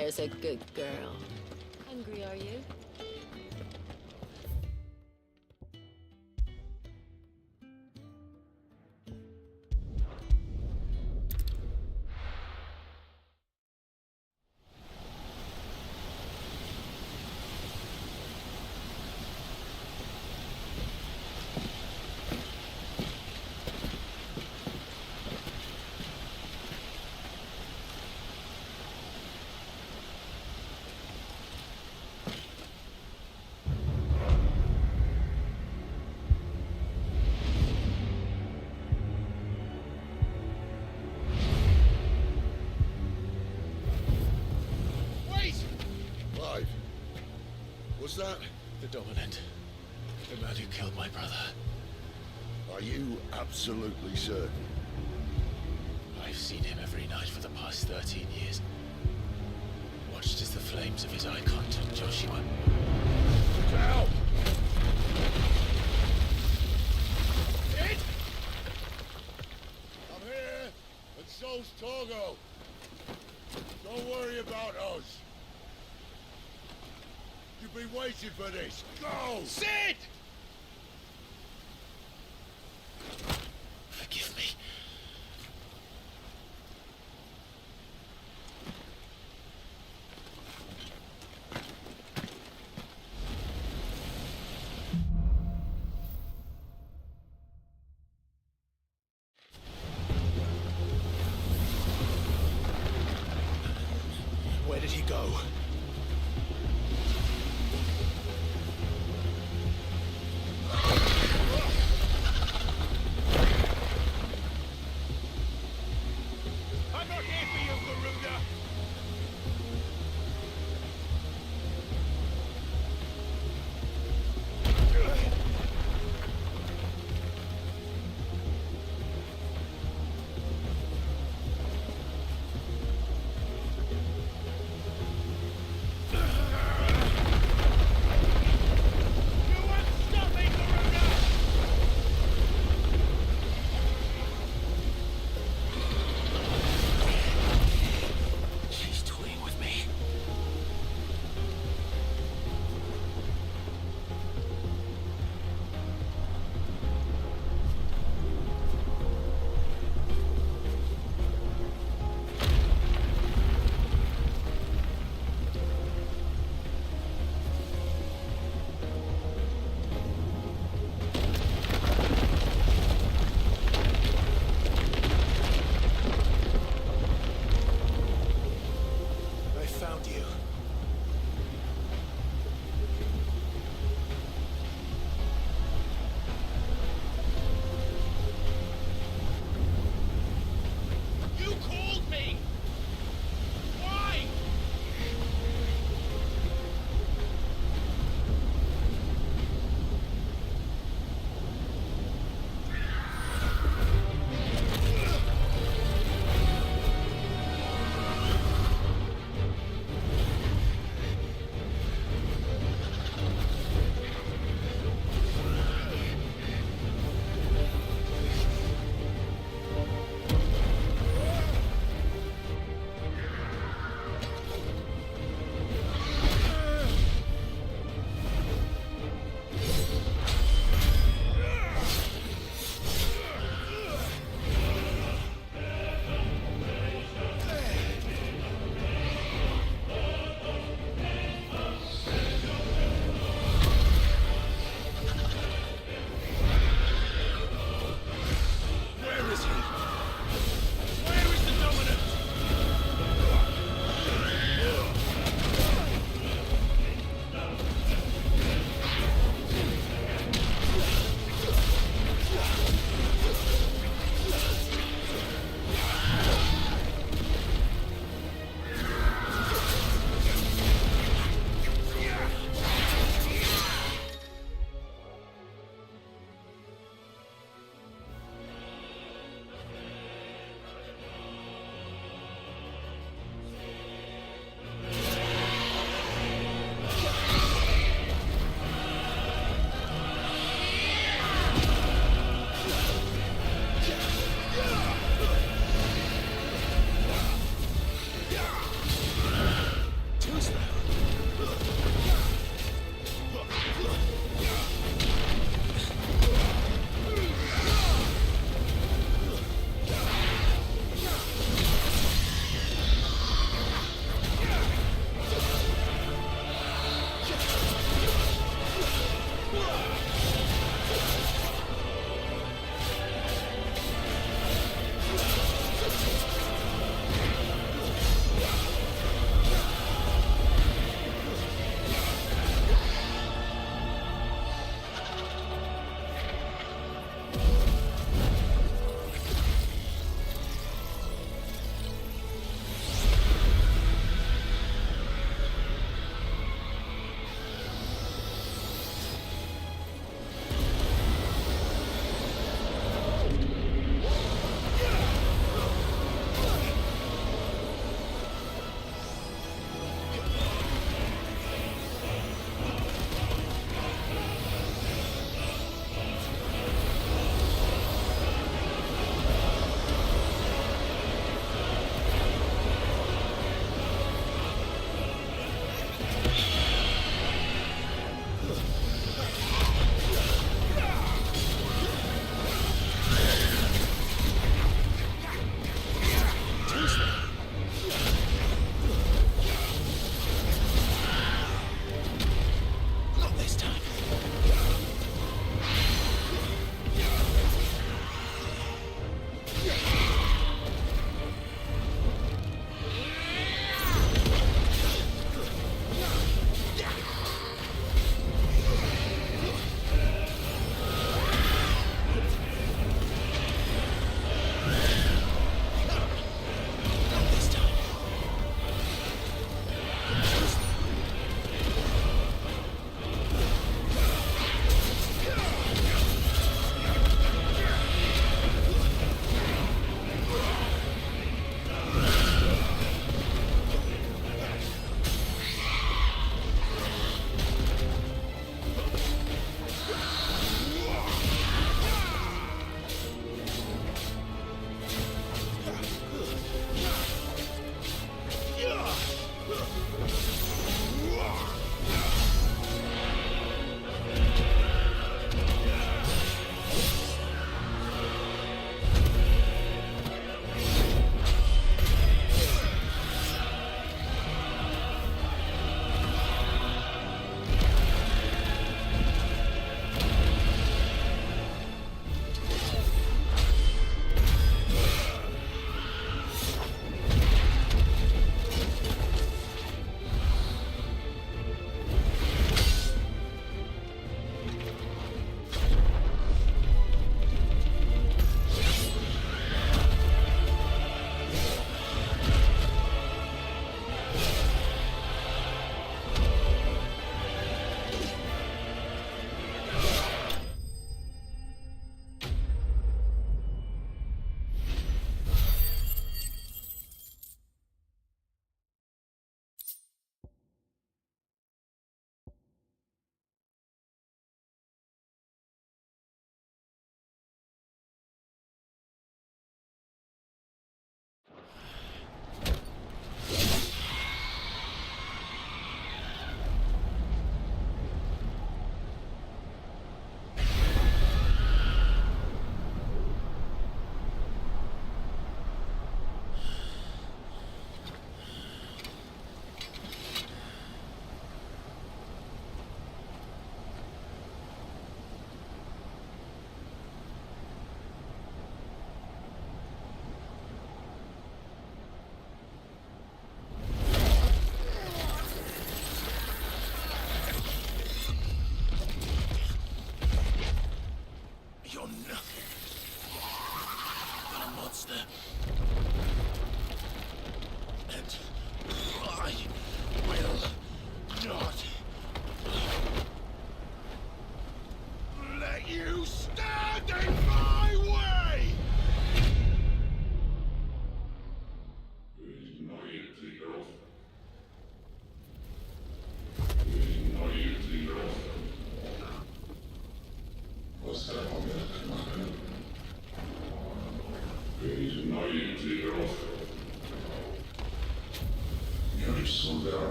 There's a good girl. Hungry, are you? What's that? The Dominant. The man who killed my brother. Are you absolutely certain? I've seen him every night for the past 13 years. Watched as the flames of his icon took Joshua. Look out! It? I'm here, and so's Togo. Don't worry about us. You've been waiting for this. Go! Sid! Forgive me. Where did he go?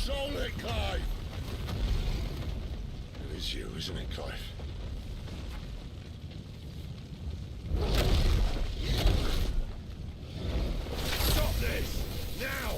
Control it, Clive! It is you, isn't it, Clive? Stop this! Now!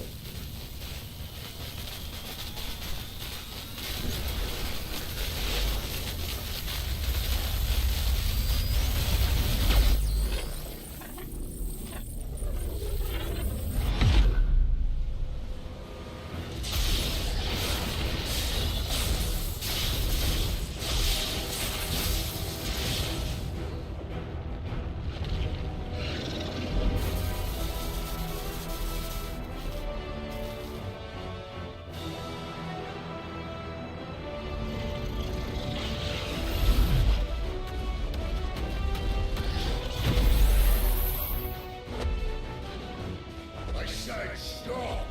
I said stop!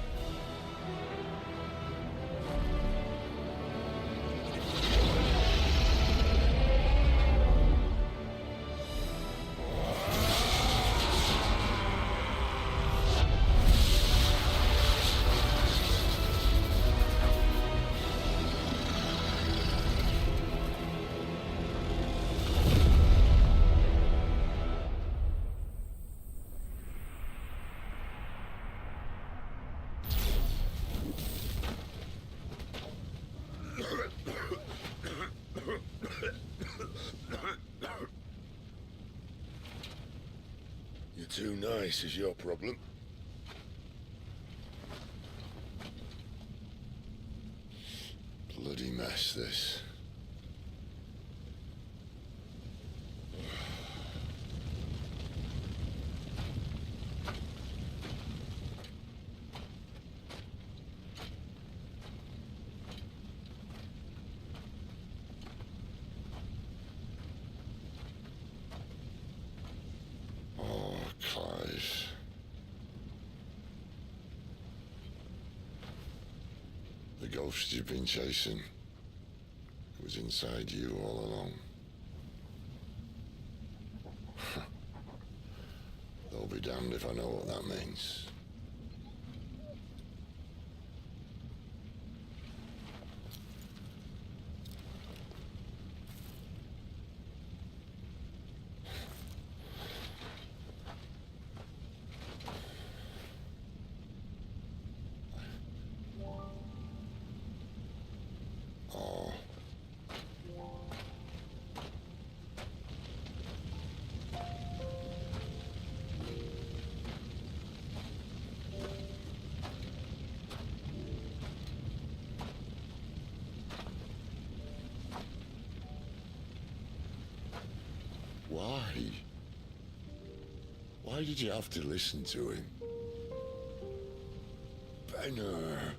You're too nice is your problem. Bloody mess, this. Oh, Clive. The ghost you've been chasing was inside you all along. They'll be damned if I know what that means. Oh. Why? Why did you have to listen to him? Benner.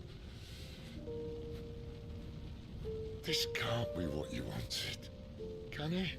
This can't be what you wanted, can it?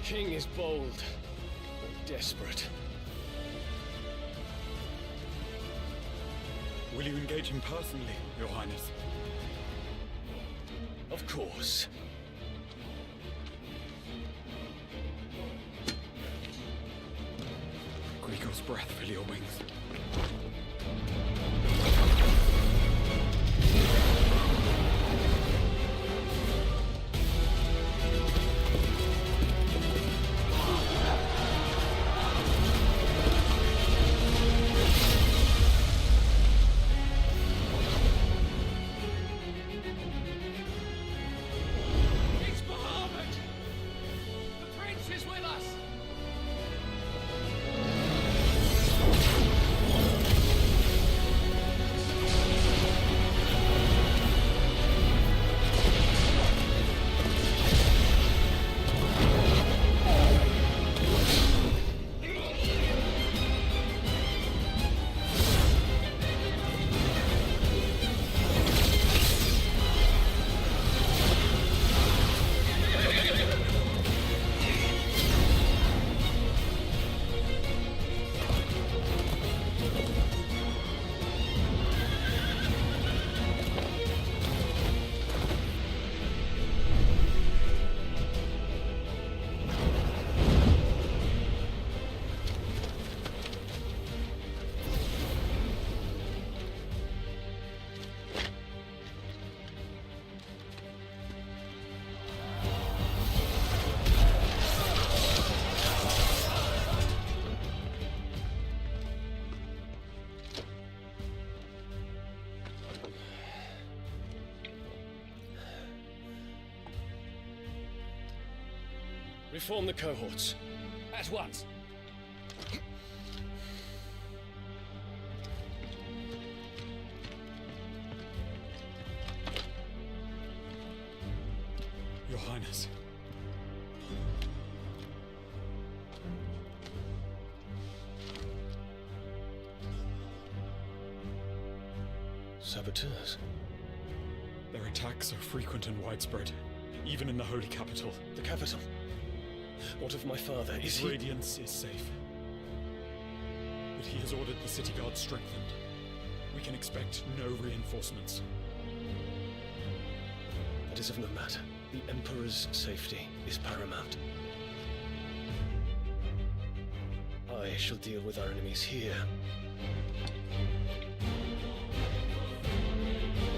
King is bold, but desperate. Will you engage him personally, Your Highness? Of course. Griego's breath fill your wings. Reform the cohorts. At once. Your Highness. Saboteurs. Their attacks are frequent and widespread, even in the holy capital. The capital. What of my father? Is he... Radiance is safe. But he has ordered the city guard strengthened. We can expect no reinforcements. That is of no matter. The Emperor's safety is paramount. I shall deal with our enemies here.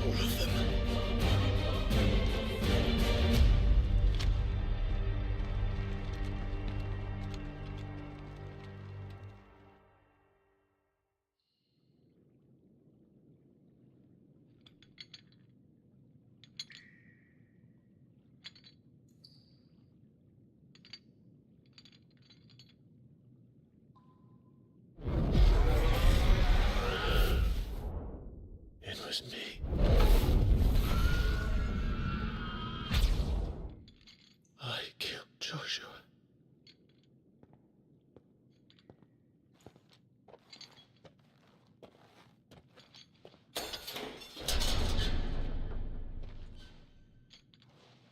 All of them. It was me. I killed Joshua.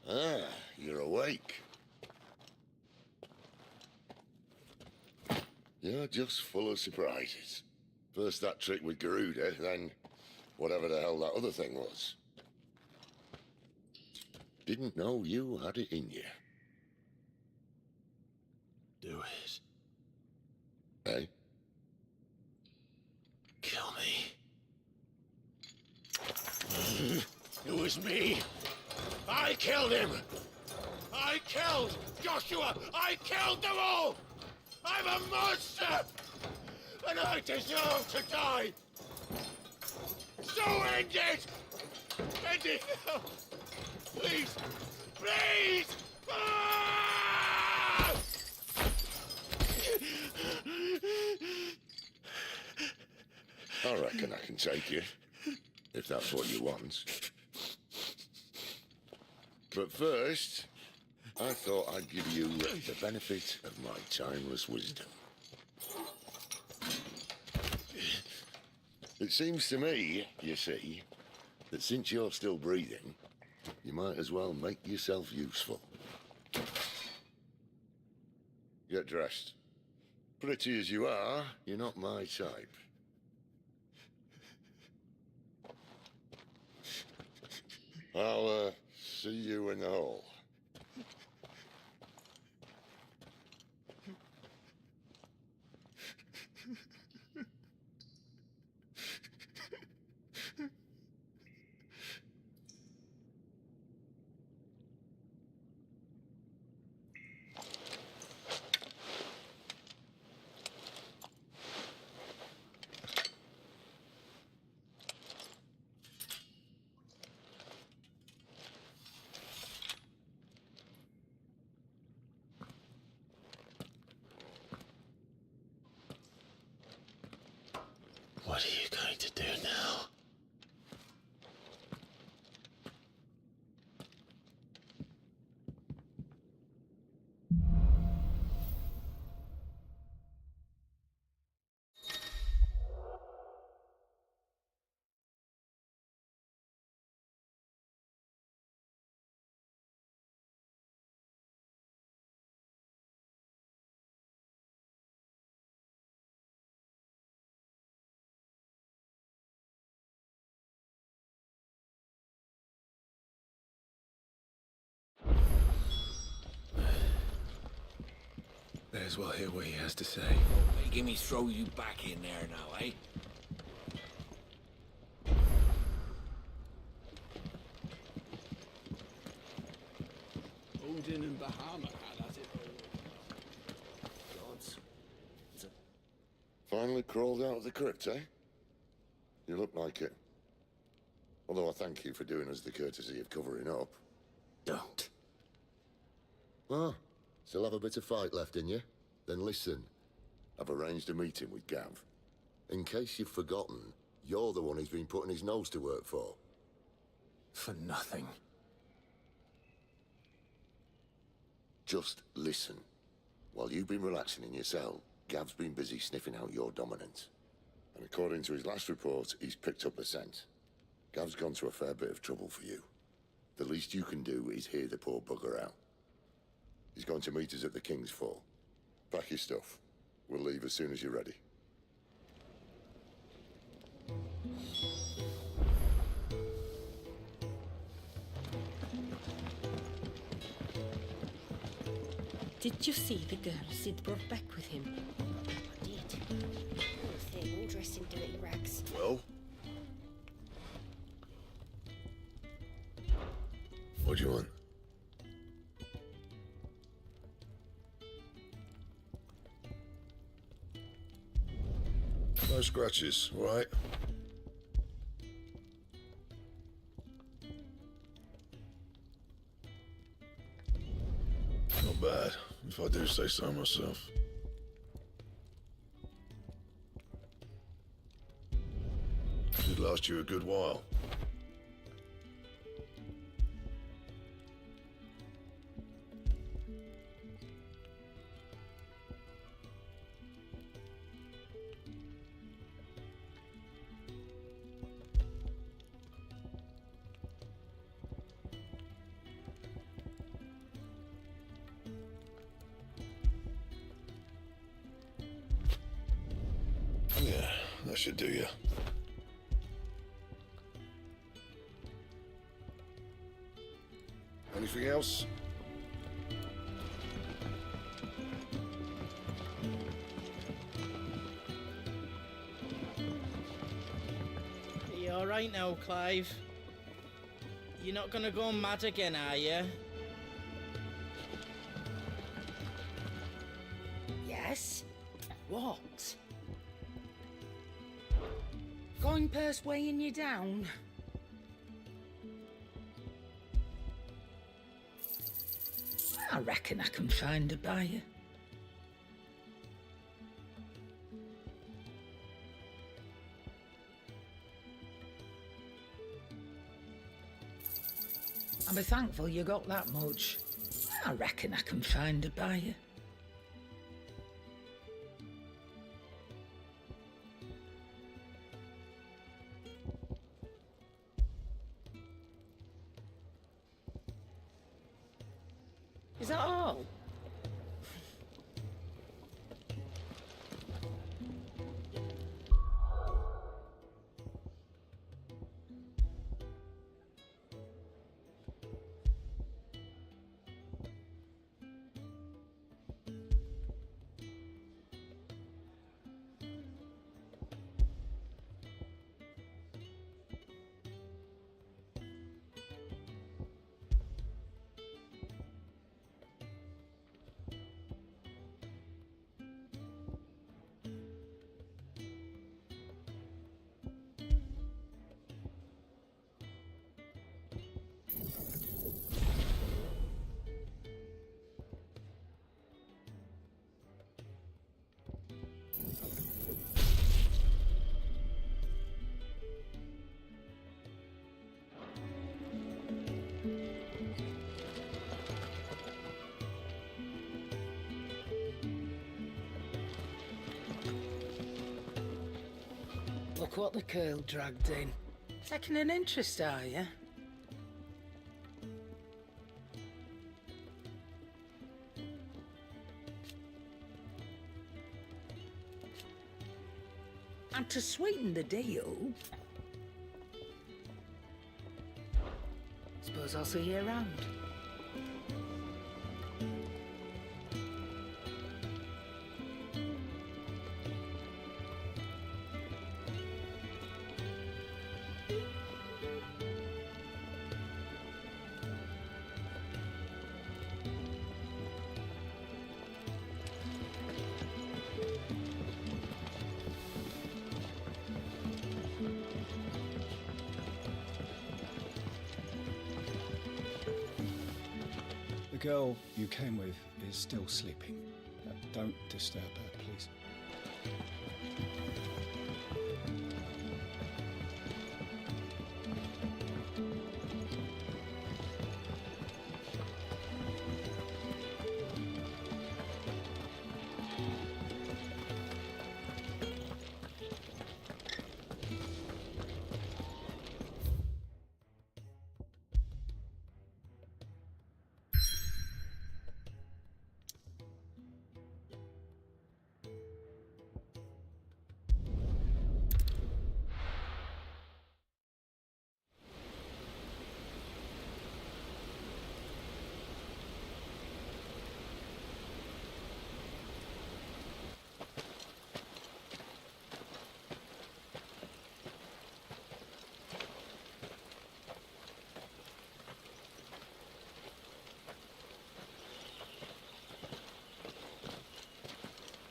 Ah, you're awake. You're just full of surprises. First that trick with Garuda, then whatever the hell that other thing was. Didn't know you had it in you. Do it. Hey? Kill me. It was me. I killed him. I killed Joshua. I killed them all. I'm a monster. And I deserve to die. So end it. End it now. Please. Please. Ah! I reckon I can take you, if that's what you want. But first, I thought I'd give you the benefit of my timeless wisdom. It seems to me, you see, that since you're still breathing, you might as well make yourself useful. Get dressed. Pretty as you are, you're not my type. I'll, see you in the hall. What are you going to do now? May as well hear what he has to say. Give me throw you back in there now, eh? Odin and Bahama had at it. Gods. Finally crawled out of the crypt, eh? You look like it. Although I thank you for doing us the courtesy of covering up. Don't. Well, Still have a bit of fight left in you? Then listen. I've arranged a meeting with Gav. In case you've forgotten, you're the one he's been putting his nose to work for. For nothing. Just listen. While you've been relaxing in your cell, Gav's been busy sniffing out your dominance. And according to his last report, he's picked up a scent. Gav's gone to a fair bit of trouble for you. The least you can do is hear the poor bugger out. He's going to meet us at the King's Fall. Pack your stuff. We'll leave as soon as you're ready. Did you see the girl Sid brought back with him? I did. Poor thing, all dressed in dirty rags. Well? What do you want? No scratches, all right? Not bad, if I do say so myself. Should last you a good while. Yeah, that should do you. Anything else? Are you alright now, Clive? You're not gonna go mad again, are you? Yes? What? Going purse weighing you down? I reckon I can find a buyer. I'll be thankful you got that much. I reckon I can find a buyer. Is that all? Look what the curl dragged in. Taking an interest, are you? And to sweeten the deal, suppose I'll see you around. The girl you came with is still sleeping. Don't disturb her, please.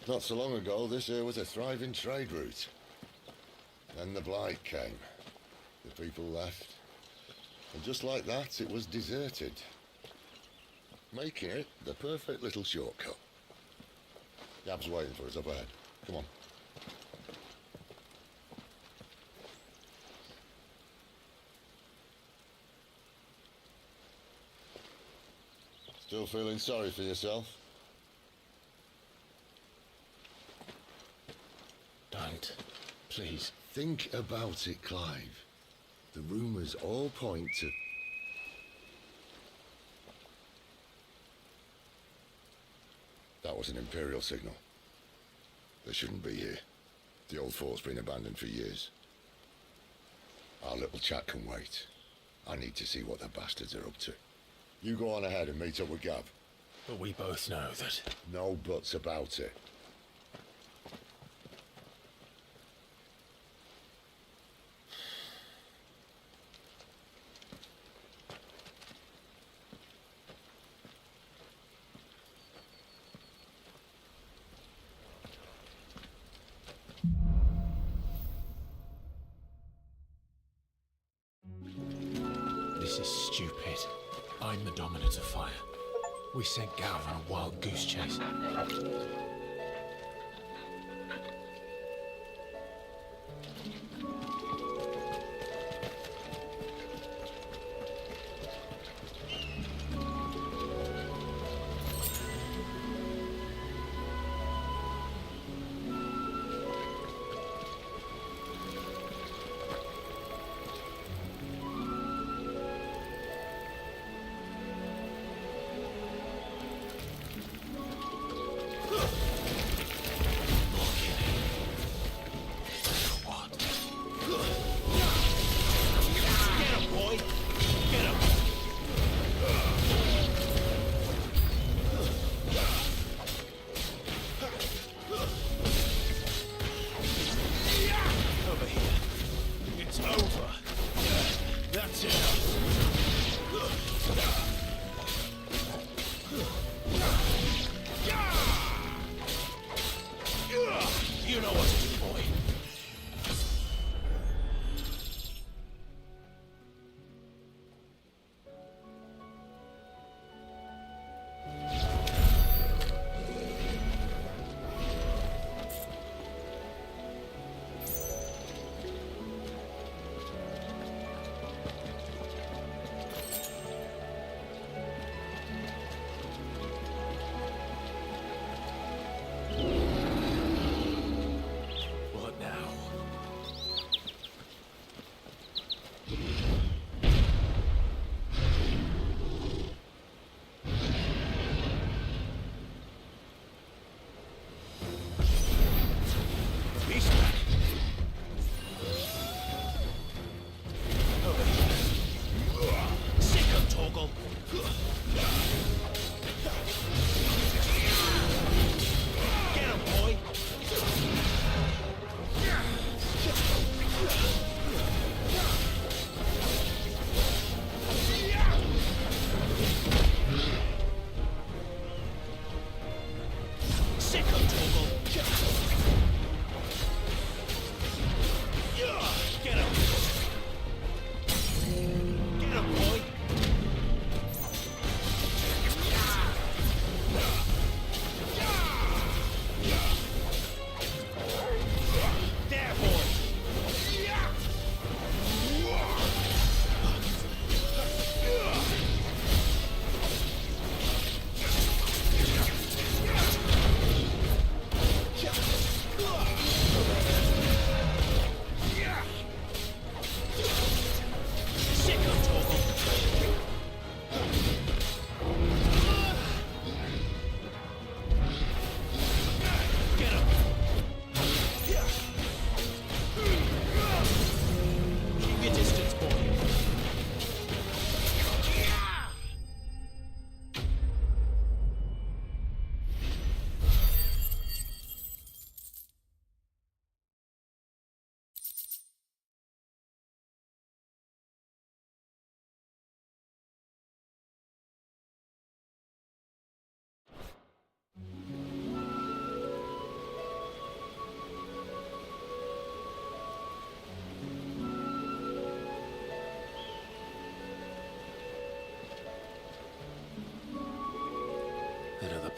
Not so long ago, this here was a thriving trade route. Then the blight came. The people left. And just like that, it was deserted. Making it the perfect little shortcut. Gab's waiting for us up ahead. Come on. Still feeling sorry for yourself? Don't. Please. Think about it, Clive. The rumours all point to... That was an Imperial signal. They shouldn't be here. The old fort's been abandoned for years. Our little chat can wait. I need to see what the bastards are up to. You go on ahead and meet up with Gab. But we both know that... No buts about it. This is stupid. I'm the dominant of fire. We sent Gav on a wild goose chase.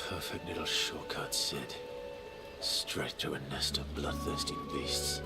perfect little shortcut, Sid. Straight to a nest of bloodthirsty beasts.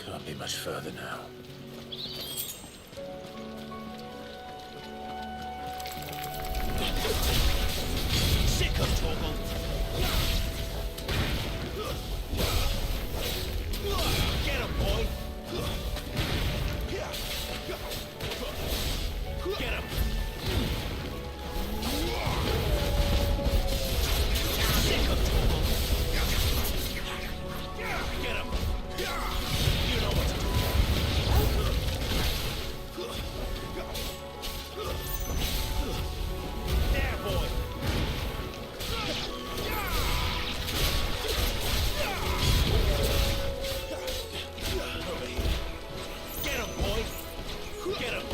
Can't be much further now. Sick of Torgal! Get him, boy! Get him! Sick of Torgal! Get him! You know what to do. There, boy! Get him, boy! Get him!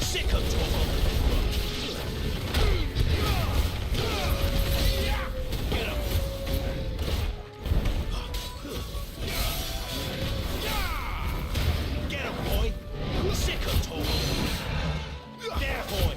Sick of trouble! Get him! Get him, boy! Sick of trouble! There, boy!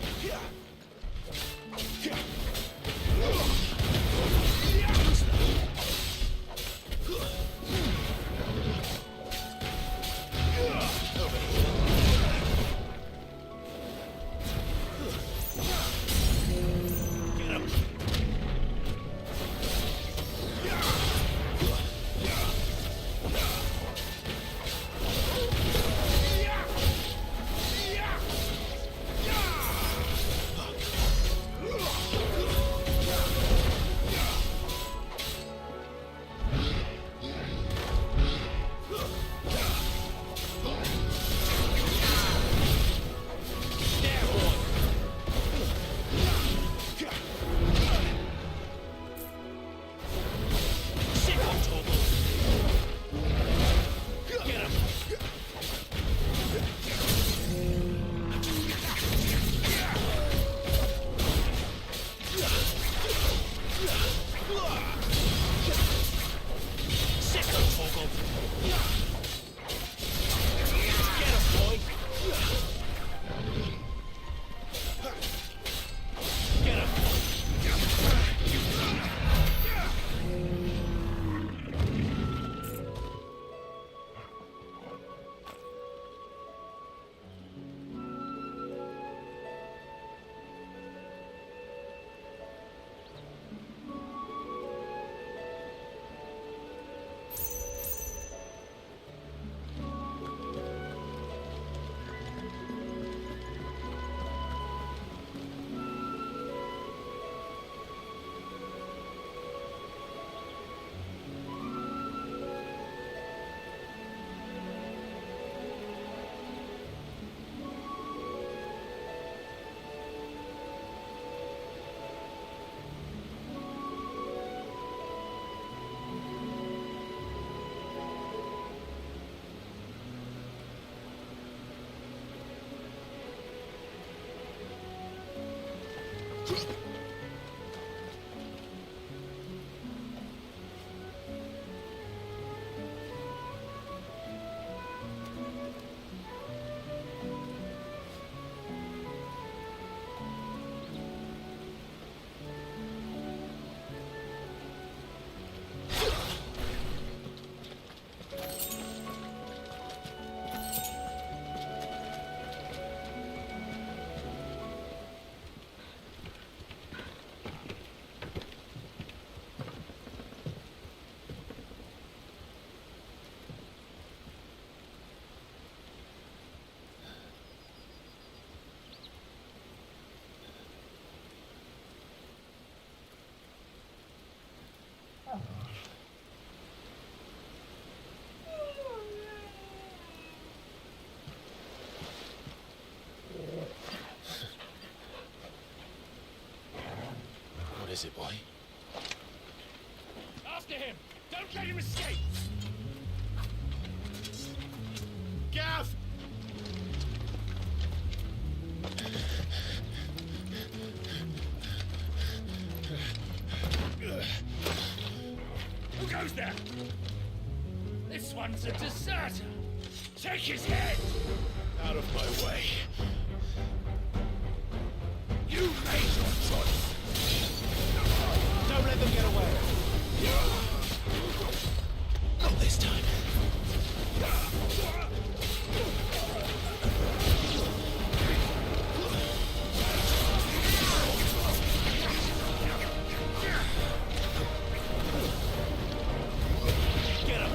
What is it, boy? After him! Don't let him escape! Gav! Who goes there? This one's a deserter! Take his head! Out of my way! You made your choice! Don't let them get away! Not this time. Get him!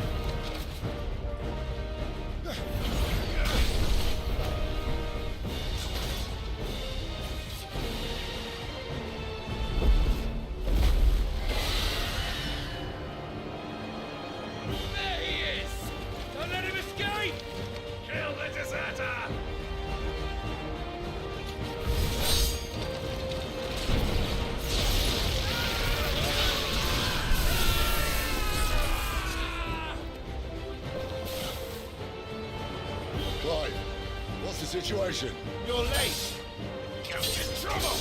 There he is! Don't let him escape! Kill the deserter! Clive, what's the situation? You're late! Count in trouble!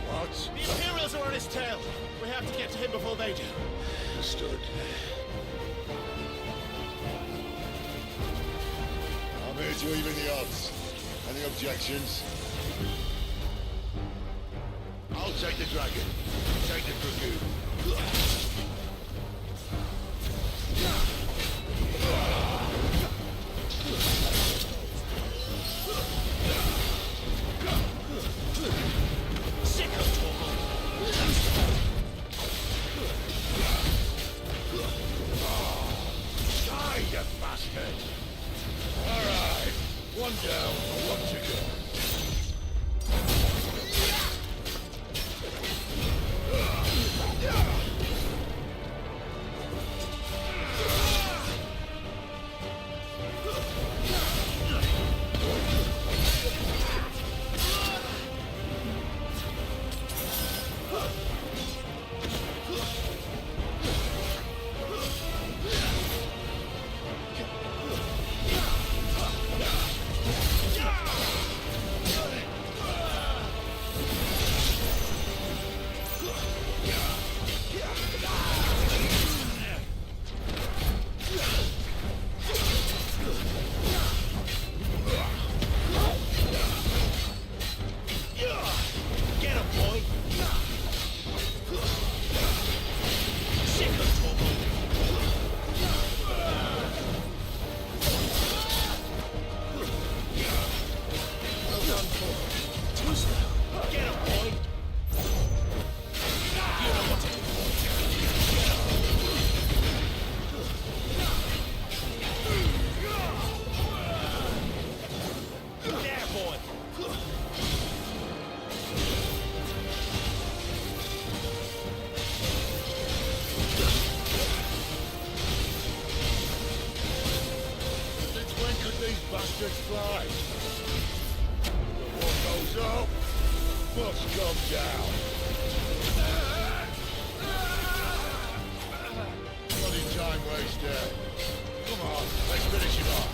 What? The Imperials are on his tail! We have to get to him before they do. Understood. I'm here to even the odds. Any objections? I'll take the dragon. Take the dragoon. Sick of trouble! Die, you bastard! All right. One down, one to go. Get him, boy! Sick of trouble! Too slow! Get him, boy! You know what to do! There, boy! Since when could these bastards fly? The war goes up, must come down. Bloody time waster. Come on, let's finish him off.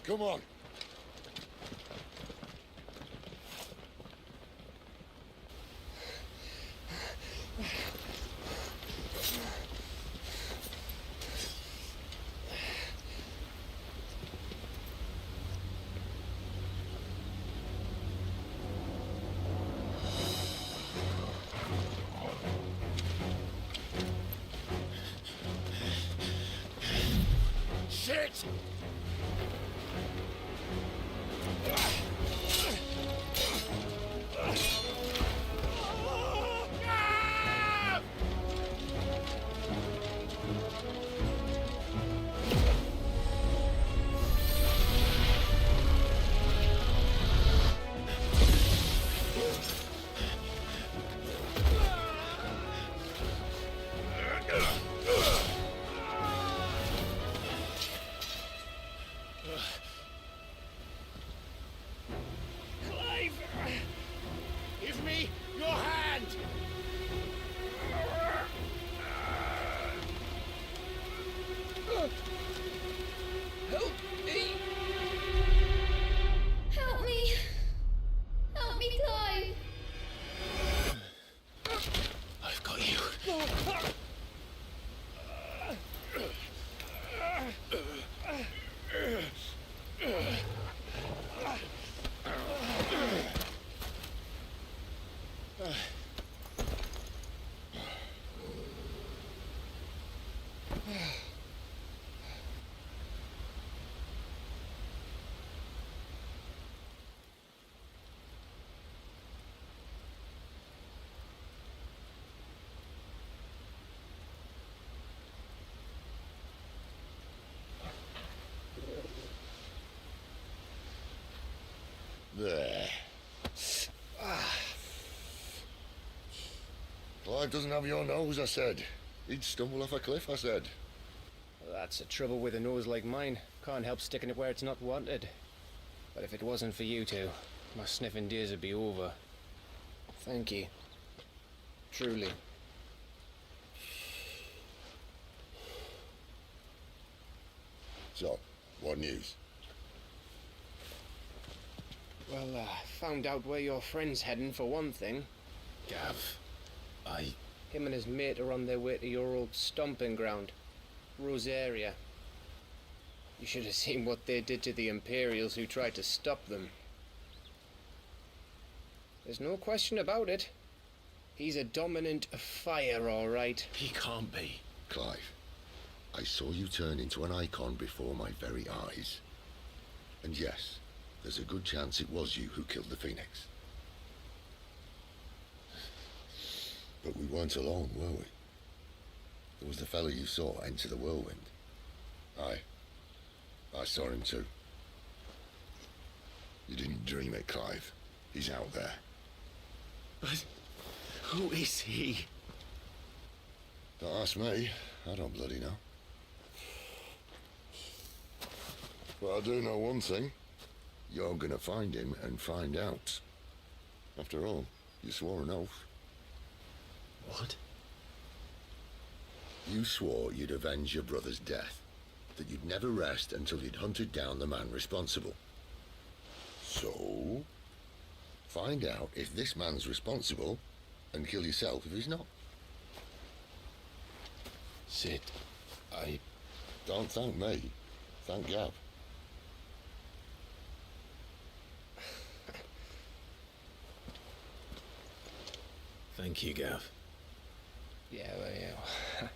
Come on. Shit! Clive! Give me your hand! Help me! Help me! Help me, Clive! I've got you. There. Clive doesn't have your nose, I said. He'd stumble off a cliff, I said. That's the trouble with a nose like mine. Can't help sticking it where it's not wanted. But if it wasn't for you two, my sniffing days would be over. Thank you. Truly. So, what news? Well, found out where your friend's heading for one thing. Gav, Him and his mate are on their way to your old stomping ground, Rosaria. You should have seen what they did to the Imperials who tried to stop them. There's no question about it. He's a dominant of fire, all right. he can't be. Clive, I saw you turn into an icon before my very eyes. And yes, there's a good chance it was you who killed the Phoenix. But we weren't alone, were we? There was the fellow you saw enter the whirlwind. I saw him too. You didn't dream it, Clive. He's out there. But who is he? Don't ask me. I don't bloody know. But I do know one thing. You're gonna find him and find out. After all, you swore an oath. What? You swore you'd avenge your brother's death, that you'd never rest until you'd hunted down the man responsible. So, find out if this man's responsible, and kill yourself if he's not. Sid, Don't thank me. Thank Gav. Thank you, Gav. Yeah, well, yeah.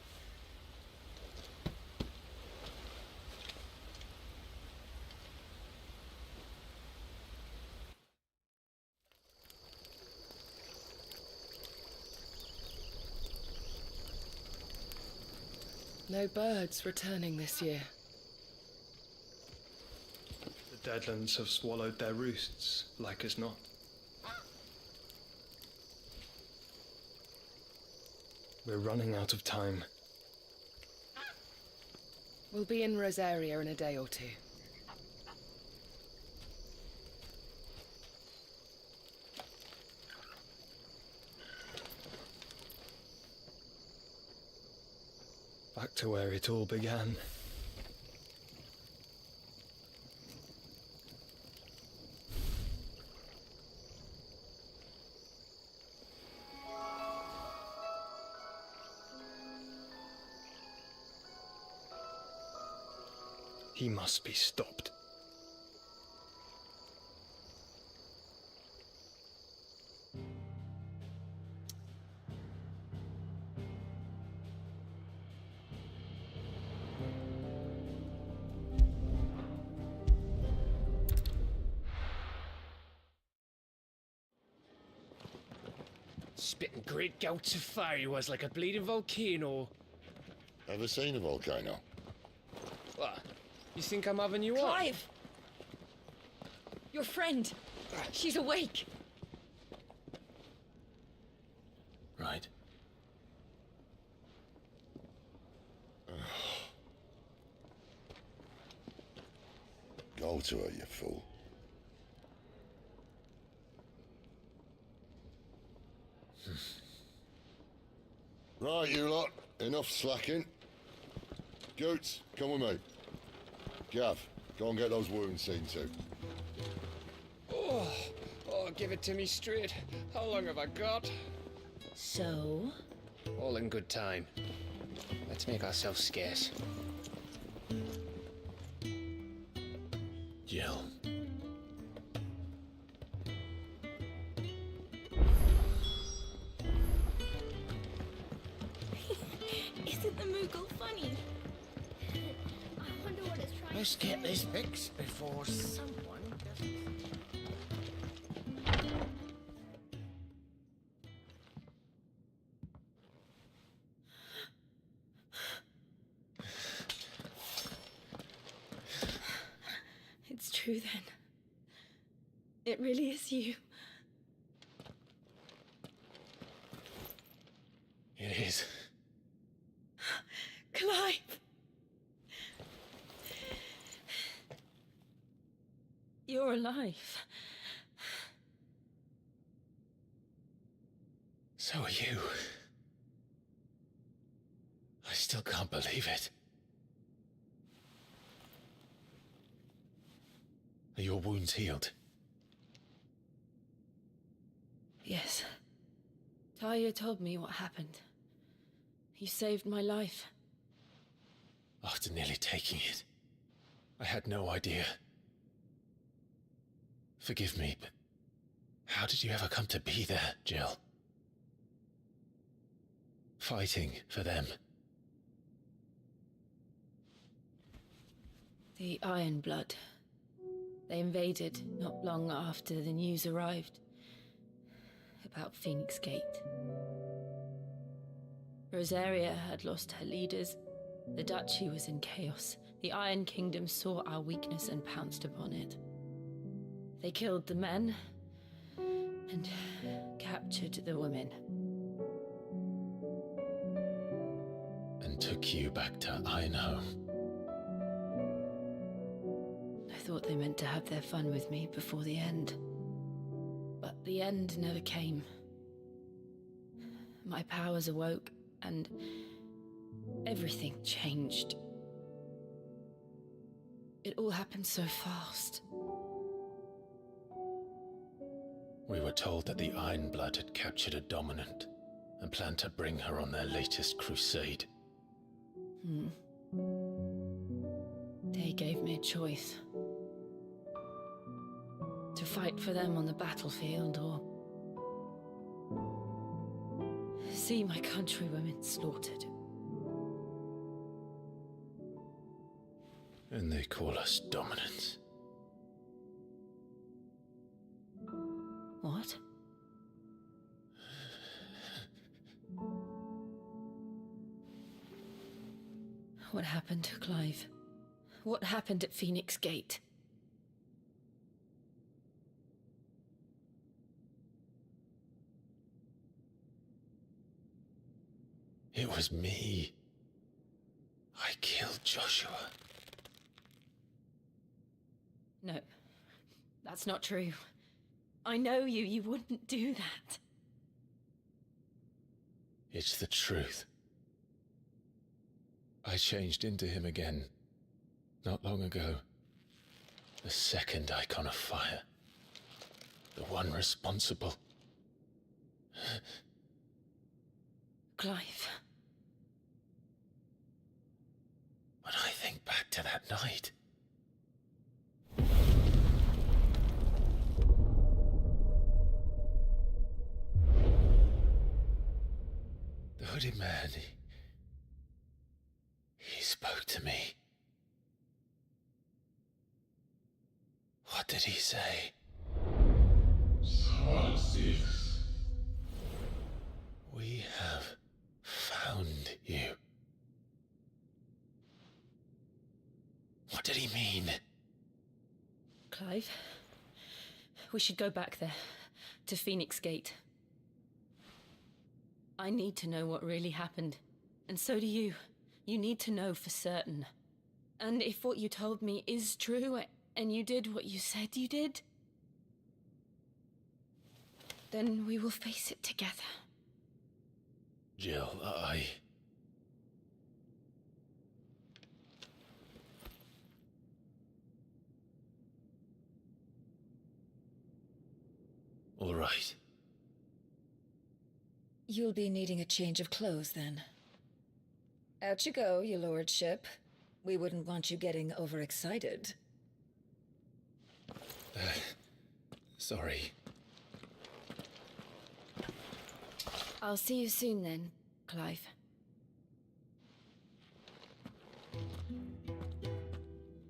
No birds returning this year. The Deadlands have swallowed their roosts, like as not. We're running out of time. We'll be in Rosaria in a day or two. Back to where it all began. He must be stopped. Spitting great gouts of fire he was, like a bleeding volcano. Ever seen a volcano? What? You think I'm having you on? Clive! Your friend. She's awake. Right. Go to her, you fool. Right, you lot. Enough slacking. Goots, come with me. Gav, go and get those wounds seen to. Oh, give it to me straight. How long have I got? So? All in good time. Let's make ourselves scarce. Jill. Isn't the Moogle funny? I wonder what it's trying Let's to get do. this fixed before someone doesn't. It's true then. It really is you. It is. Clive! You're alive. So are you. I still can't believe it. Are your wounds healed? Yes. Talia told me what happened. You saved my life. After nearly taking it, I had no idea. Forgive me, but how did you ever come to be there, Jill? Fighting for them. The Iron Blood. They invaded not long after the news arrived about Phoenix Gate. Rosaria had lost her leaders. The Duchy was in chaos. The Iron Kingdom saw our weakness and pounced upon it. They killed the men and captured the women. And took you back to Ironhome. I thought they meant to have their fun with me before the end. But the end never came. My powers awoke and everything changed. It all happened so fast. We were told that the Iron Blood had captured a dominant and planned to bring her on their latest crusade. They gave me a choice. To fight for them on the battlefield or see my countrywomen slaughtered. And they call us dominants. What? What happened to Clive? What happened at Phoenix Gate? It was me. I killed Joshua. No, that's not true. I know you. You wouldn't do that. It's the truth. I changed into him again, not long ago. The second icon of fire. The one responsible. Clive. When I think back to that night, hooded man. He spoke to me. What did he say? We have found you. What did he mean? Clive, we should go back there, to Phoenix Gate. I need to know what really happened, and so do you. You need to know for certain. And if what you told me is true, and you did what you said you did, then we will face it together. Jill, All right. You'll be needing a change of clothes, then. Out you go, your lordship. We wouldn't want you getting overexcited. Sorry. I'll see you soon then, Clive.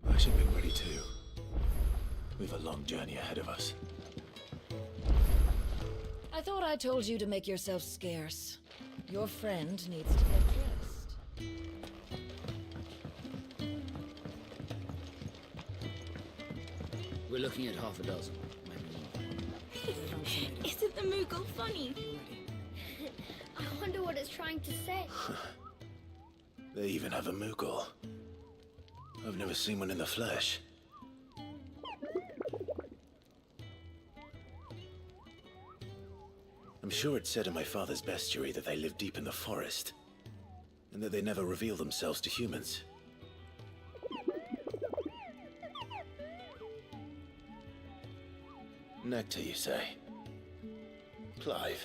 I should be ready too. We've a long journey ahead of us. I thought I told you to make yourself scarce. Your friend needs to get dressed. We're looking at half a dozen. Isn't the Moogle funny? I wonder what it's trying to say. They even have a Moogle. I've never seen one in the flesh. I'm sure it said in my father's bestiary that they live deep in the forest, and that they never reveal themselves to humans. Nectar, you say? Clive.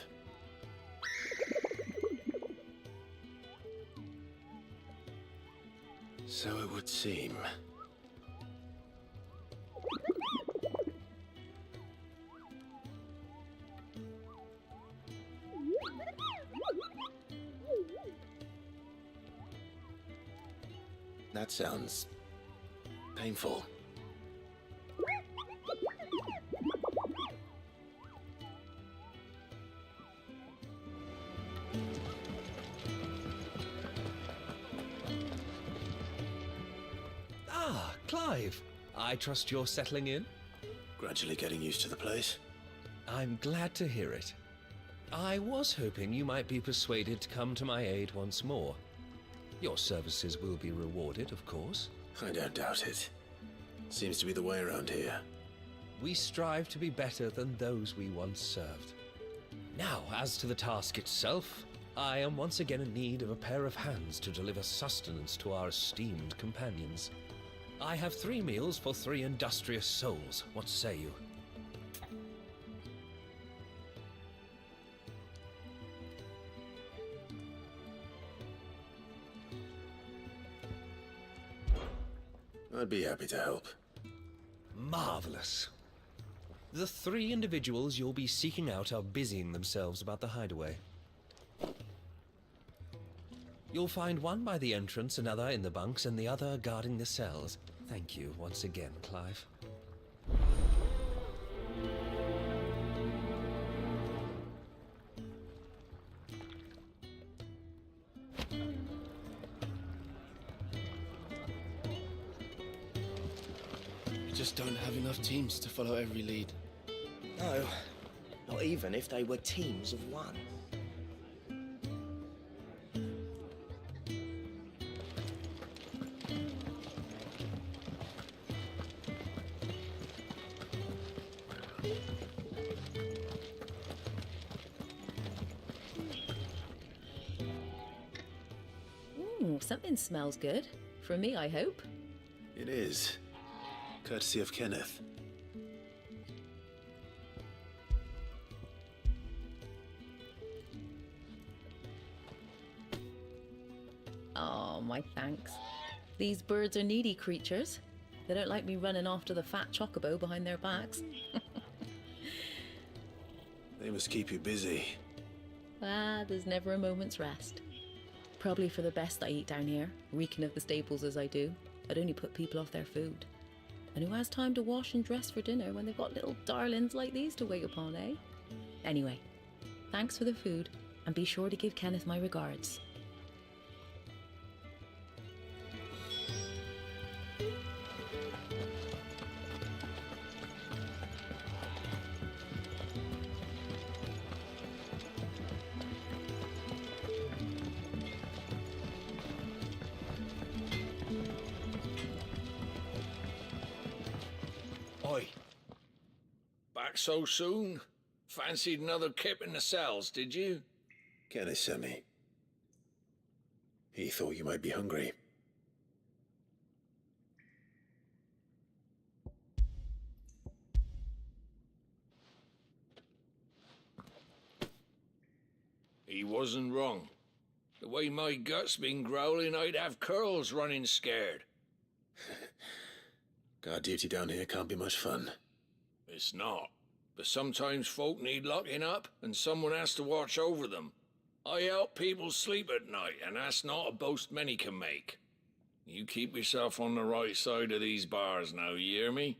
So it would seem. That sounds painful. Ah, Clive. I trust you're settling in? Gradually getting used to the place. I'm glad to hear it. I was hoping you might be persuaded to come to my aid once more. Your services will be rewarded, of course. I don't doubt it. Seems to be the way around here. We strive to be better than those we once served. Now, as to the task itself, I am once again in need of a pair of hands to deliver sustenance to our esteemed companions. I have 3 meals for 3 industrious souls. What say you? I'd be happy to help. Marvelous. The 3 individuals you'll be seeking out are busying themselves about the hideaway. You'll find one by the entrance, another in the bunks, and the other guarding the cells. Thank you once again, Clive. We just don't have enough teams to follow every lead. No, not even if they were teams of one. Something smells good. For me, I hope. It is. Courtesy of Kenneth. Oh, my thanks. These birds are needy creatures. They don't like me running after the fat chocobo behind their backs. They must keep you busy. There's never a moment's rest. Probably for the best I eat down here, reeking of the staples as I do. I'd only put people off their food. And who has time to wash and dress for dinner when they've got little darlings like these to wait upon, eh? Anyway, thanks for the food, and be sure to give Kenneth my regards. Oi. Back so soon? Fancied another kip in the cells, did you? Kenneth sent me. He thought you might be hungry. He wasn't wrong. The way my gut's been growling, I'd have curls running scared. Guard duty down here can't be much fun. It's not. But sometimes folk need locking up, and someone has to watch over them. I help people sleep at night, and that's not a boast many can make. You keep yourself on the right side of these bars now, you hear me?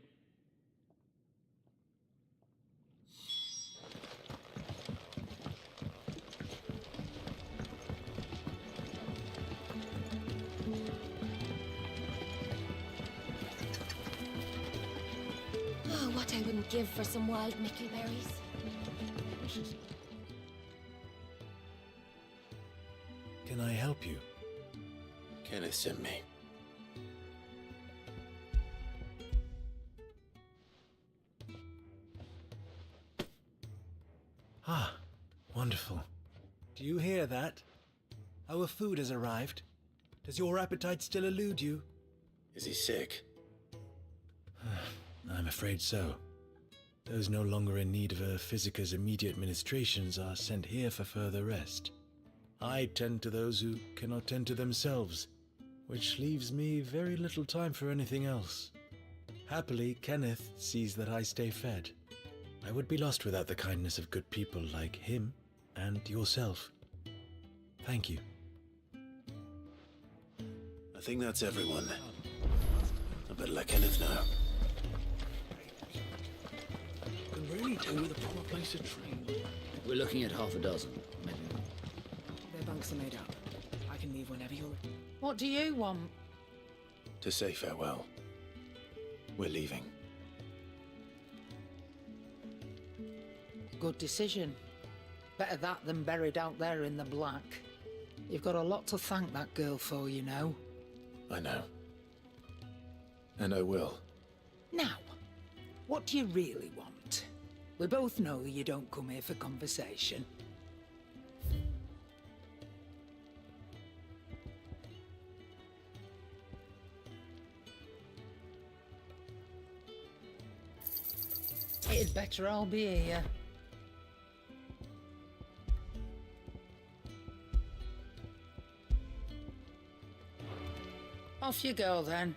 Oh, what I wouldn't give for some wild mickleberries. Can I help you? Kenneth sent me. Ah, wonderful. Do you hear that? Our food has arrived. Does your appetite still elude you? Is he sick? I'm afraid so. Those no longer in need of a physicker's immediate ministrations are sent here for further rest. I tend to those who cannot tend to themselves, which leaves me very little time for anything else. Happily, Kenneth sees that I stay fed. I would be lost without the kindness of good people like him and yourself. Thank you. I think that's everyone. I better let Kenneth know. Can really do with a proper place to train. We're looking at half a dozen, maybe more. Their bunks are made up. I can leave whenever you're ready. What do you want? To say farewell. We're leaving. Good decision. Better that than buried out there in the black. You've got a lot to thank that girl for, you know. I know. And I will. Now, what do you really want? We both know you don't come here for conversation. It'd better all be here. Off you go then.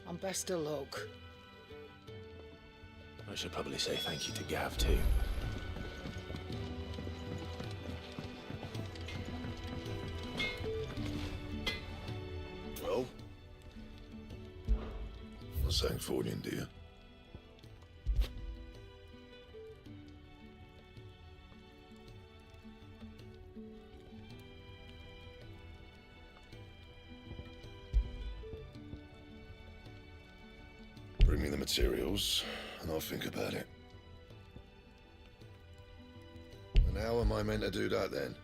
And best of luck. I should probably say thank you to Gav too. Well? Not saying for you, dear. Bring me the materials, and I'll think about it. And how am I meant to do that, then?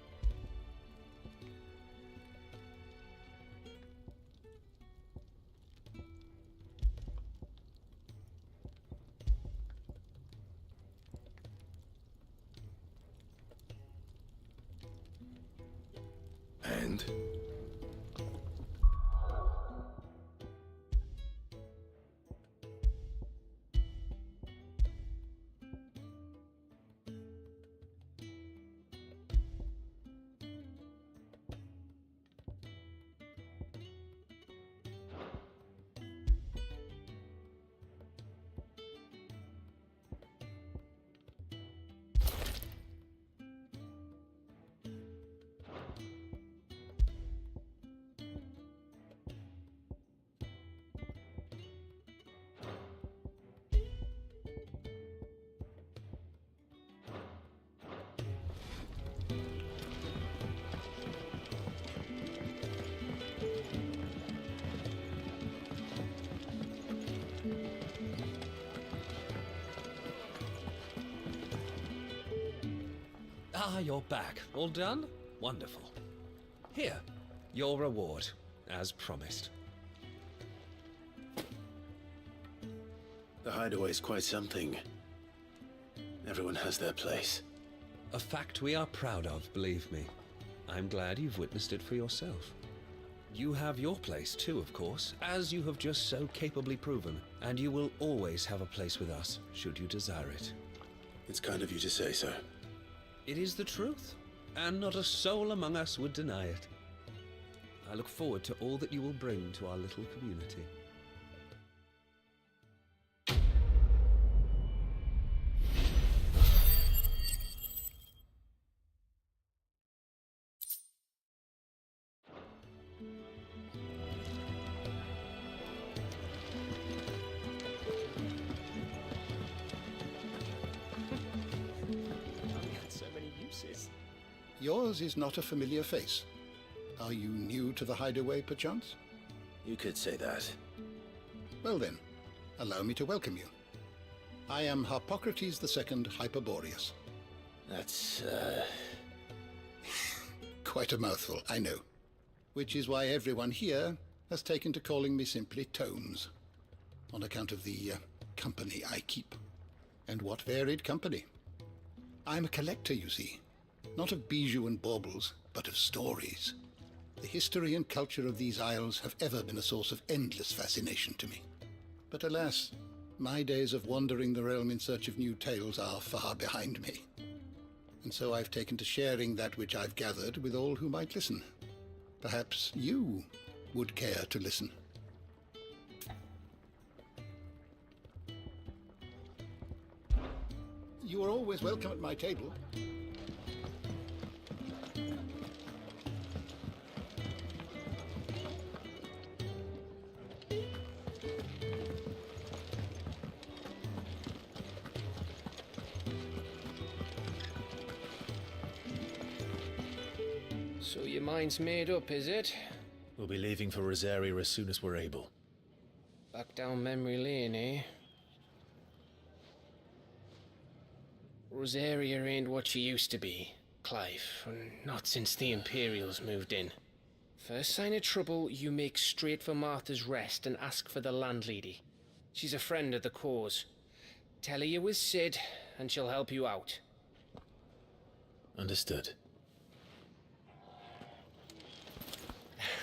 And? Ah, you're back. All done? Wonderful. Here, your reward, as promised. The hideaway's quite something. Everyone has their place. A fact we are proud of, believe me. I'm glad you've witnessed it for yourself. You have your place too, of course, as you have just so capably proven, and you will always have a place with us, should you desire it. It's kind of you to say so. It is the truth, and not a soul among us would deny it. I look forward to all that you will bring to our little community. Yours is not a familiar face. Are you new to the hideaway, perchance? You could say that. Well then, allow me to welcome you. I am Harpocrates II Hyperboreus. That's, Quite a mouthful, I know. Which is why everyone here has taken to calling me simply Tomes, on account of the company I keep. And what varied company. I'm a collector, you see. Not of bijou and baubles, but of stories. The history and culture of these isles have ever been a source of endless fascination to me. But alas, my days of wandering the realm in search of new tales are far behind me. And so I've taken to sharing that which I've gathered with all who might listen. Perhaps you would care to listen. You are always welcome at my table. So your mind's made up, is it? We'll be leaving for Rosaria as soon as we're able. Back down memory lane, eh? Rosaria ain't what she used to be, Clive. Not since the Imperials moved in. First sign of trouble, you make straight for Martha's Rest and ask for the landlady. She's a friend of the cause. Tell her you was Sid, and she'll help you out. Understood.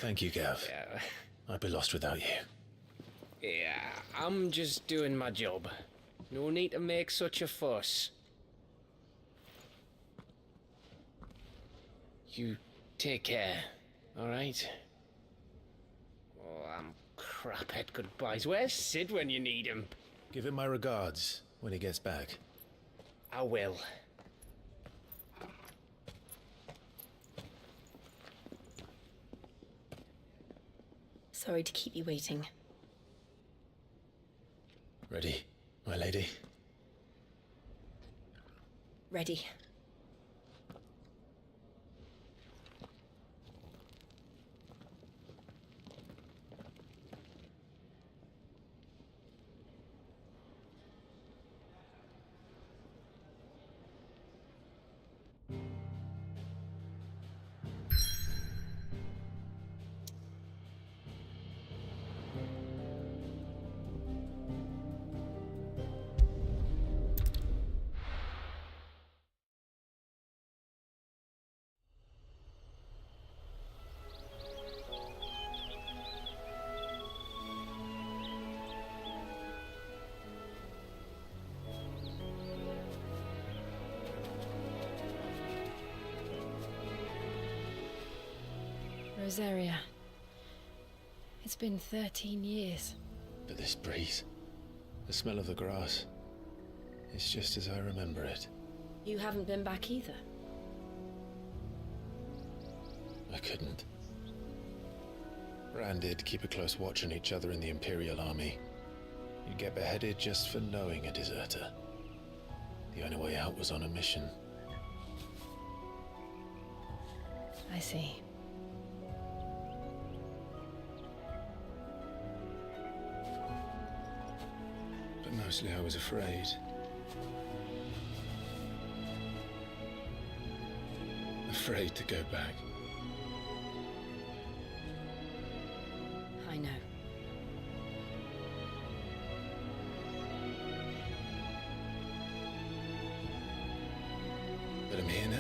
Thank you, Gav. Yeah. I'd be lost without you. Yeah, I'm just doing my job. No need to make such a fuss. You take care, alright? Oh, I'm crap at goodbyes. Where's Sid when you need him? Give him my regards when he gets back. I will. Sorry to keep you waiting. Ready, my lady? Ready. Rosaria. It's been 13 years. But this breeze, the smell of the grass, it's just as I remember it. You haven't been back either. I couldn't. Rand did keep a close watch on each other in the Imperial Army. You'd get beheaded just for knowing a deserter. The only way out was on a mission. I see. But mostly I was afraid. afraid to go back. I know. But I'm here now.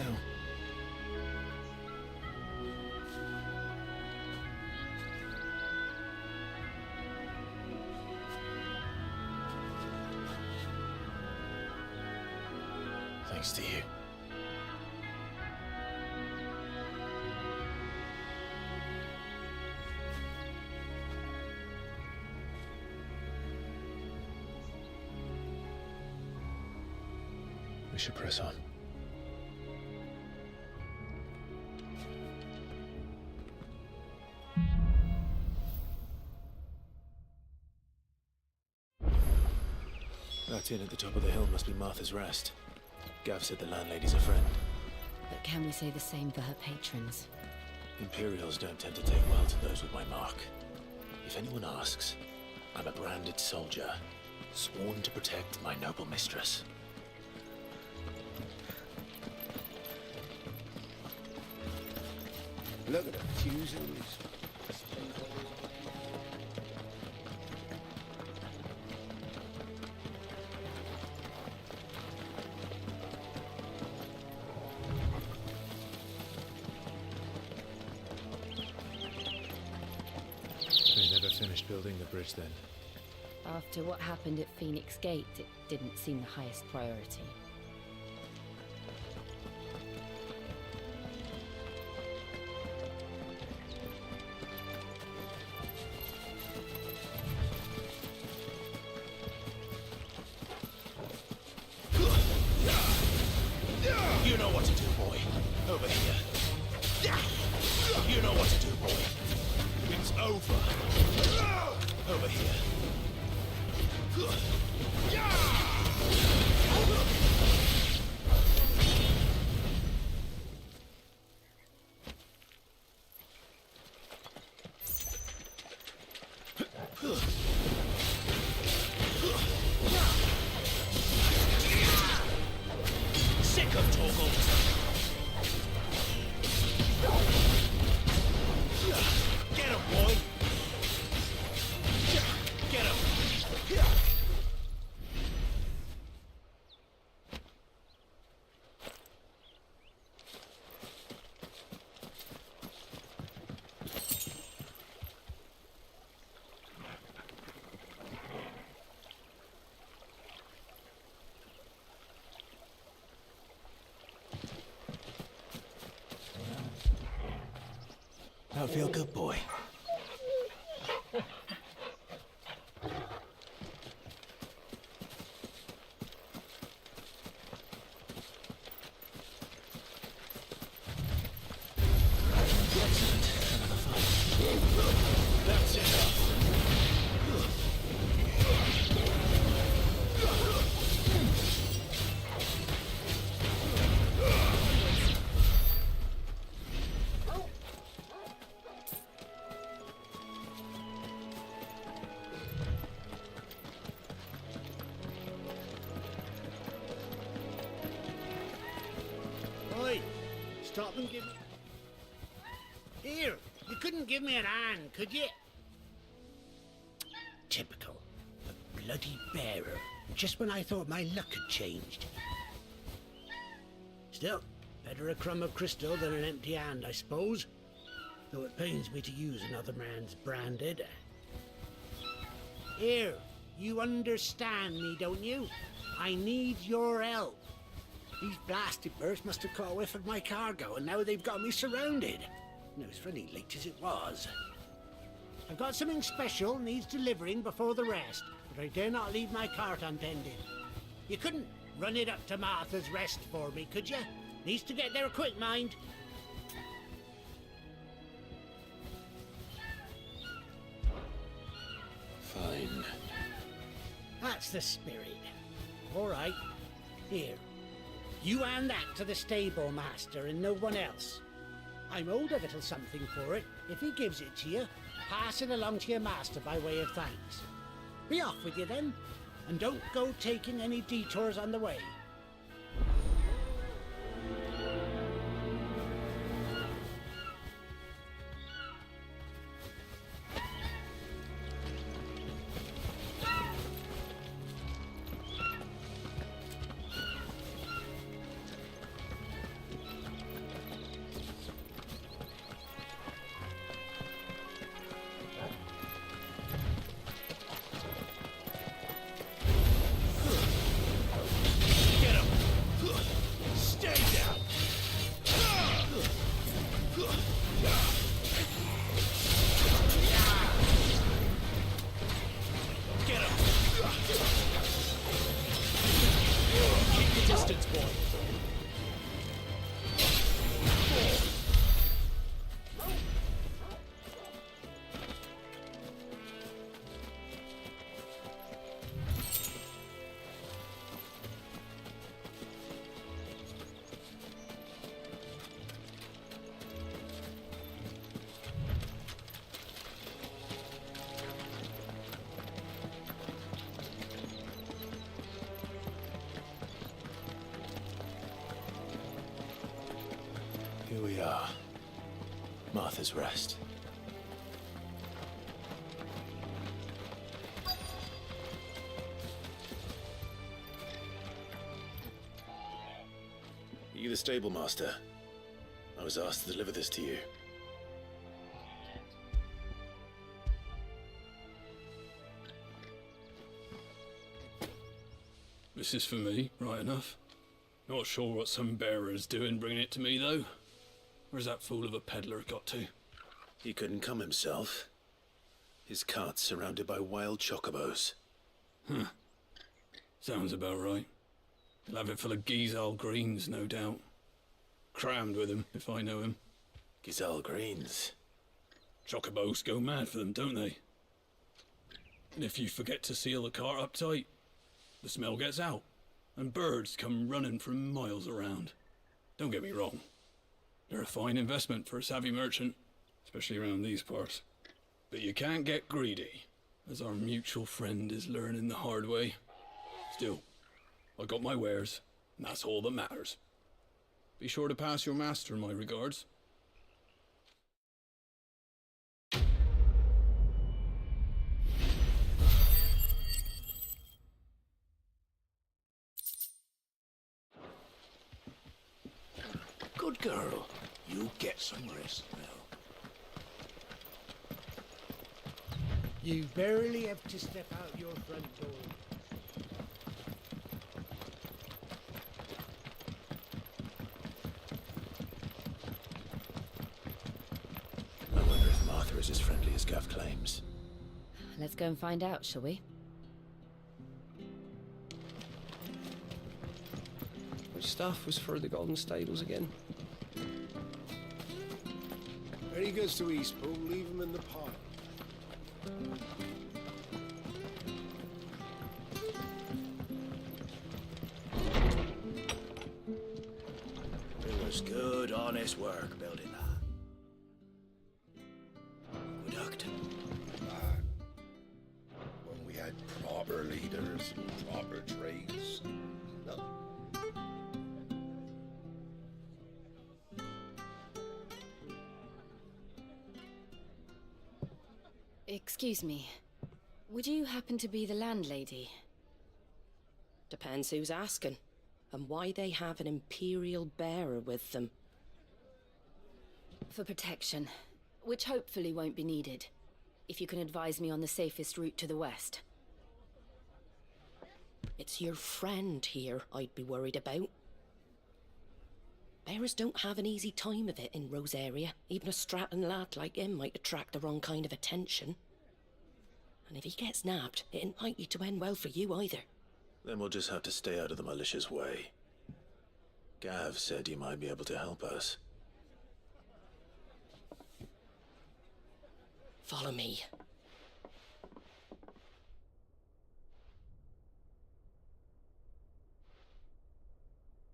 Thanks to you. We should press on. That inn at the top of the hill must be Martha's Rest. Gav said the landlady's a friend. But can we say the same for her patrons? Imperials don't tend to take well to those with my mark. If anyone asks, I'm a branded soldier, sworn to protect my noble mistress. Look at the fuse on this. They never finished building the bridge then. After what happened at Phoenix Gate, it didn't seem the highest priority. You know what to do, boy. Over here. You know what to do, boy. It's over. Over here. Sick of toggles. Get him, boy. Get him. That'll feel good, boy. That's enough. Oi, stop and give me... Here, you couldn't give me an hand, could you? Typical. A bloody bearer. Just when I thought my luck had changed. Still, better a crumb of crystal than an empty hand, I suppose. Though it pains me to use another man's branded. Here, you understand me, don't you? I need your help. These blasted birds must have caught a whiff of my cargo, and now they've got me surrounded. No, it's funny, late as it was. I've got something special needs delivering before the rest, but I dare not leave my cart untended. You couldn't run it up to Martha's Rest for me, could you? Needs to get there quick, mind. Fine. That's the spirit. All right. Here. You hand that to the stable master and no one else. I'm owed a little something for it. If he gives it to you, pass it along to your master by way of thanks. Be off with you then, and don't go taking any detours on the way. That's one. Here we are. Martha's Rest. Are you the stable master? I was asked to deliver this to you. This is for me, right enough. Not sure what some bearer's doing bringing it to me, though. Where's that fool of a peddler got to? He couldn't come himself. His cart's surrounded by wild chocobos. Huh. Sounds about right. He'll have it full of Gizal greens, no doubt. Crammed with him, if I know him. Gizal greens? Chocobos go mad for them, don't they? And if you forget to seal the cart up tight, the smell gets out, and birds come running from miles around. Don't get me wrong. They're a fine investment for a savvy merchant, especially around these parts. But you can't get greedy, as our mutual friend is learning the hard way. Still, I got my wares, and that's all that matters. Be sure to pass your master my regards. Good girl. You get some rest now. You barely have to step out your front door. I wonder if Martha is as friendly as Gav claims. Let's go and find out, shall we? Which staff was for the Golden Stables again? When he goes to Eastpool, leave him in the pile. It was good, honest work building that. Aqueduct. When we had proper leaders and proper trades. No. Excuse me. Would you happen to be the landlady? Depends who's asking, and why they have an Imperial bearer with them. For protection, which hopefully won't be needed. If you can advise me on the safest route to the west. It's your friend here I'd be worried about. Bearers don't have an easy time of it in Rosaria. Even a Stratton lad like him might attract the wrong kind of attention. And if he gets nabbed, it ain't likely to end well for you either. Then we'll just have to stay out of the malicious way. Gav said you might be able to help us. Follow me.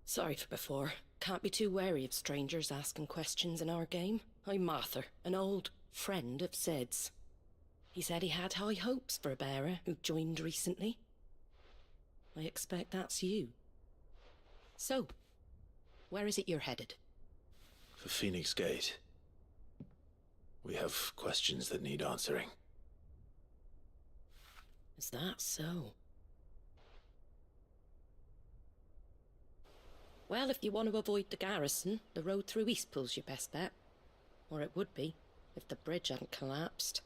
Sorry for before. Can't be too wary of strangers asking questions in our game. I'm Martha, an old friend of Sid's. He said he had high hopes for a bearer who joined recently. I expect that's you. So, where is it you're headed? For Phoenix Gate. We have questions that need answering. Is that so? Well, if you want to avoid the garrison, the road through Eastpool's your best bet. Or it would be, if the bridge hadn't collapsed.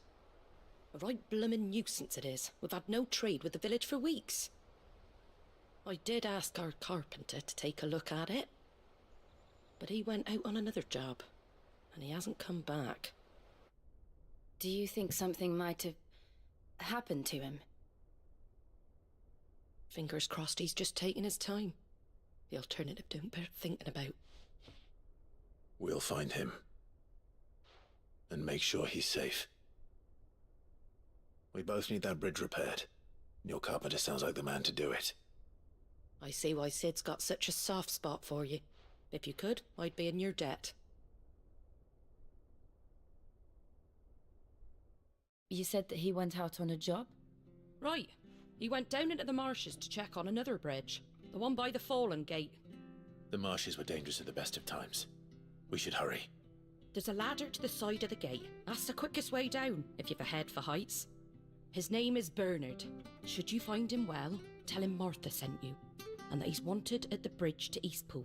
A right bloomin' nuisance it is. We've had no trade with the village for weeks. I did ask our carpenter to take a look at it. But he went out on another job, and he hasn't come back. Do you think something might have happened to him? Fingers crossed he's just taking his time. The alternative don't bear thinking about. We'll find him. And make sure he's safe. We both need that bridge repaired. Your carpenter sounds like the man to do it. I see why Sid's got such a soft spot for you. If you could, I'd be in your debt. You said that he went out on a job? Right. He went down into the marshes to check on another bridge. The one by the Fallen Gate. The marshes were dangerous at the best of times. We should hurry. There's a ladder to the side of the gate. That's the quickest way down, if you've a head for heights. His name is Bernard. Should you find him well, tell him Martha sent you, and that he's wanted at the bridge to Eastpool.